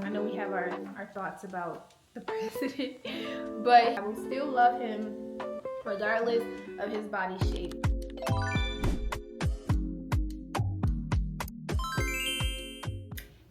I know we have our thoughts about the president, but I will still love him regardless of his body shape.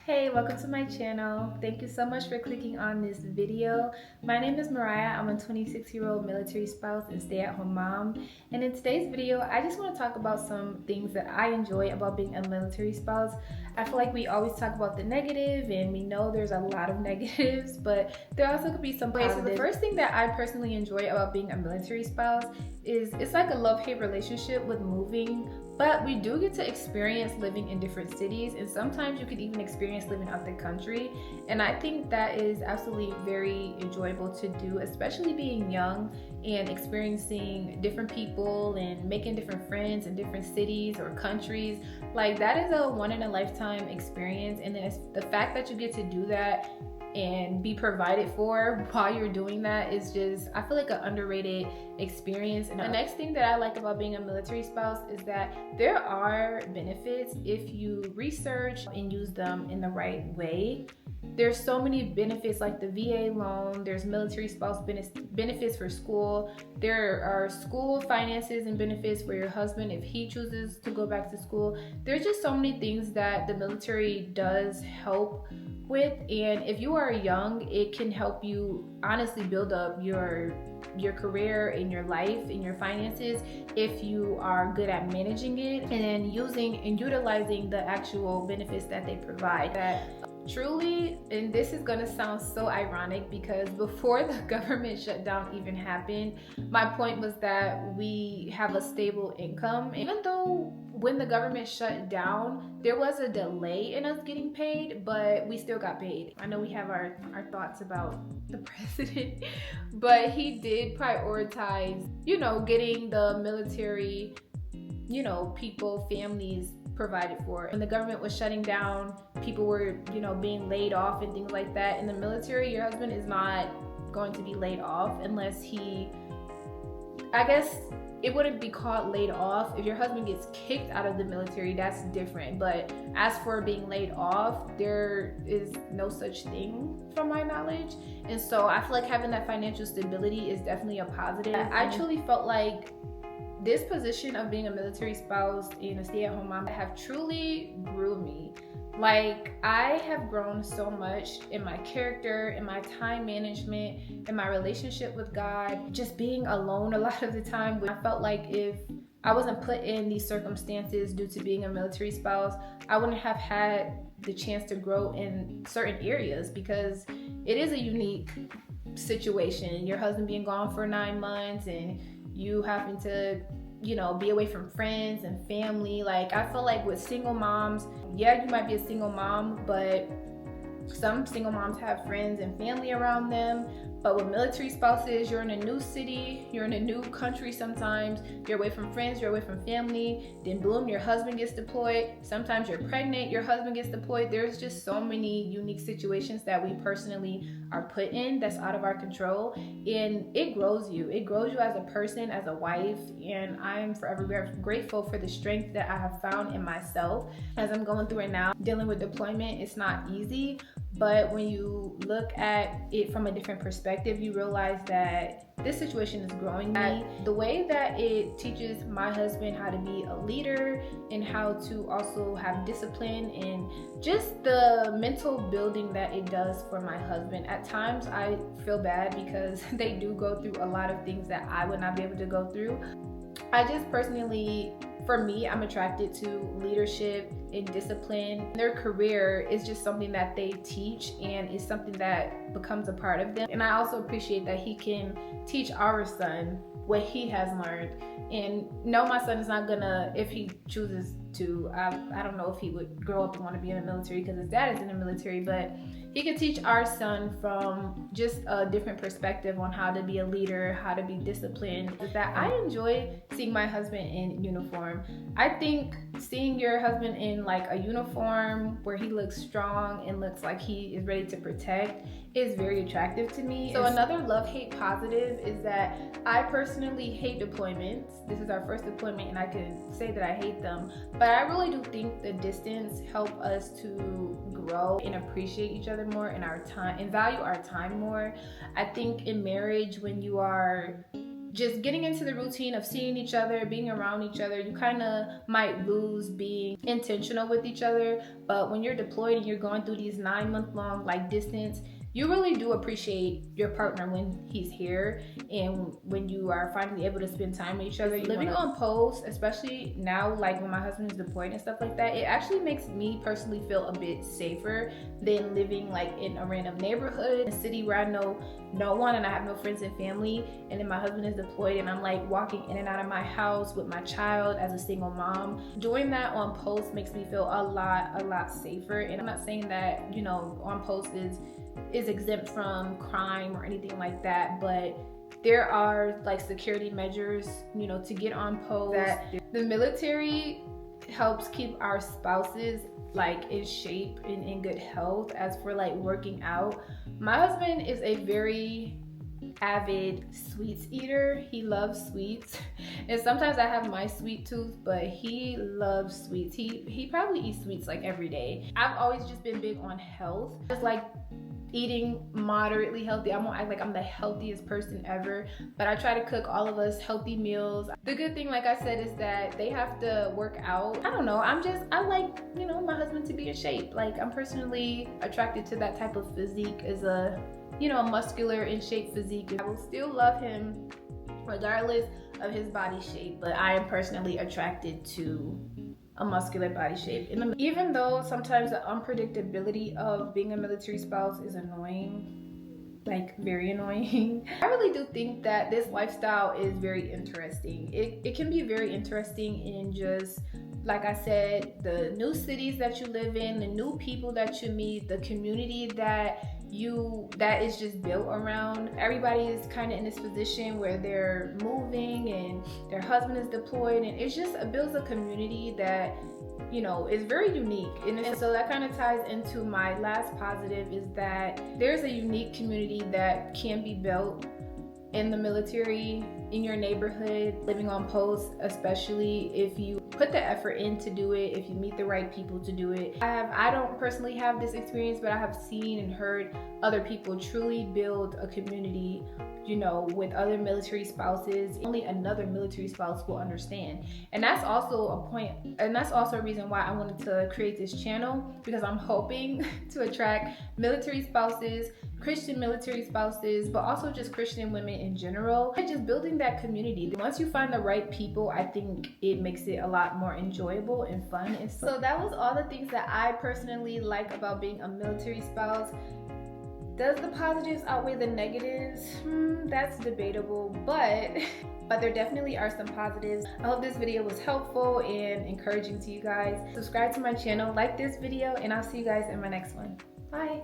Hey, welcome to my channel. Thank you so much for clicking on this video. My name is Mariah. I'm a 26-year-old military spouse and stay-at-home mom. And in today's video, I just want to talk about some things that I enjoy about being a military spouse. I feel like we always talk about the negative, and we know there's a lot of negatives, but there also could be some positives. So the first thing that I personally enjoy about being a military spouse is it's like a love-hate relationship with moving. But we do get to experience living in different cities, and sometimes you could even experience living out the country. And I think that is absolutely very enjoyable to do, especially being young and experiencing different people and making different friends in different cities or countries. Like, that is a one-in-a-lifetime experience. And then it's the fact that you get to do that and be provided for while you're doing that is just, I feel like, an underrated experience. And the next thing that I like about being a military spouse is that there are benefits if you research and use them in the right way. There's so many benefits, like the VA loan, there's military spouse benefits for school, there are school finances and benefits for your husband if he chooses to go back to school. There's just so many things that the military does help with, and if you are young, it can help you honestly build up your career and your life and your finances if you are good at managing it and using and utilizing the actual benefits that they provide. That truly, and this is gonna sound so ironic because before the government shutdown even happened, my point was that we have a stable income. Even though when the government shut down, there was a delay in us getting paid, but we still got paid. I know we have our thoughts about the president, but he did prioritize, getting the military, people, families provided for. When the government was shutting down, people were, being laid off and things like that. In the military, your husband is not going to be laid off unless I guess it wouldn't be called laid off. If your husband gets kicked out of the military, that's different. But as for being laid off, there is no such thing from my knowledge. And so I feel like having that financial stability is definitely a positive. I truly felt like this position of being a military spouse and a stay-at-home mom have truly grew me. Like, I have grown so much in my character, in my time management, in my relationship with God, just being alone a lot of the time. I felt like if I wasn't put in these circumstances due to being a military spouse, I wouldn't have had the chance to grow in certain areas, because it is a unique situation. Your husband being gone for 9 months and you having to be away from friends and family. Like, I feel like with single moms, yeah, you might be a single mom, but some single moms have friends and family around them. But with military spouses, you're in a new city, you're in a new country sometimes, you're away from friends, you're away from family, then boom, your husband gets deployed. Sometimes you're pregnant, your husband gets deployed. There's just so many unique situations that we personally are put in that's out of our control, and it grows you. It grows you as a person, as a wife, and I'm forever grateful for the strength that I have found in myself as I'm going through it now. Dealing with deployment, it's not easy, but when you look at it from a different perspective, you realize that this situation is growing me. The way that it teaches my husband how to be a leader and how to also have discipline, and just the mental building that it does for my husband. At times I feel bad because they do go through a lot of things that I would not be able to go through. I just personally, for me, I'm attracted to leadership and discipline. Their career is just something that they teach, and is something that becomes a part of them. And I also appreciate that he can teach our son what he has learned. And no, my son is not gonna, if he chooses to, I don't know if he would grow up and want to be in the military because his dad is in the military, but he could teach our son from just a different perspective on how to be a leader, how to be disciplined. Is that I enjoy seeing my husband in uniform. I think seeing your husband in like a uniform where he looks strong and looks like he is ready to protect is very attractive to me. So another love-hate positive is that I personally hate deployments. This is our first deployment and I can say that I hate them, but But I really do think the distance help us to grow and appreciate each other more in our time and value our time more. I think in marriage, when you are just getting into the routine of seeing each other, being around each other, you kind of might lose being intentional with each other. But when you're deployed and you're going through these 9-month long like distance, you really do appreciate your partner when he's here and when you are finally able to spend time with each other. Living on post, especially now, like when my husband is deployed and stuff like that, it actually makes me personally feel a bit safer than living like in a random neighborhood, a city where I know no one and I have no friends and family, and then my husband is deployed and I'm like walking in and out of my house with my child as a single mom. Doing that on post makes me feel a lot safer. And I'm not saying that, you know, on post is exempt from crime or anything like that, but there are like security measures, you know, to get on post. That the military helps keep our spouses like in shape and in good health. As for like working out, my husband is a very avid sweets eater. He loves sweets, and sometimes I have my sweet tooth, but he loves sweets. He probably eats sweets like every day. I've always just been big on health, just like eating moderately healthy. I won't act like I'm the healthiest person ever, but I try to cook all of us healthy meals. The good thing, like I said, is that they have to work out. I don't know, I like, you know, my husband to be in shape. Like, I'm personally attracted to that type of physique, as a, you know, muscular in shape physique. I will still love him regardless of his body shape, but I am personally attracted to a muscular body shape. Even though sometimes the unpredictability of being a military spouse is annoying, like very annoying, I really do think that this lifestyle is very interesting. It can be very interesting in just, like I said, the new cities that you live in, the new people that you meet, the community that is just built around. Everybody is kind of in this position where they're moving and their husband is deployed, and it builds a community that, you know, is very unique. And so that kind of ties into my last positive, is that there's a unique community that can be built in the military, in your neighborhood, living on post, especially if you put the effort in to do it, if you meet the right people to do it. I don't personally have this experience, but I have seen and heard other people truly build a community, you know, with other military spouses. Only another military spouse will understand. And that's also a point, and that's also a reason why I wanted to create this channel, because I'm hoping to attract military spouses, Christian military spouses, but also just Christian women in general, and just building that community. Once you find the right people, I think it makes it a lot more enjoyable and fun. And so that was all the things that I personally like about being a military spouse. Does the positives outweigh the negatives? That's debatable, but there definitely are some positives. I hope this video was helpful and encouraging to you guys. Subscribe to my channel, like this video, and I'll see you guys in my next one. Bye.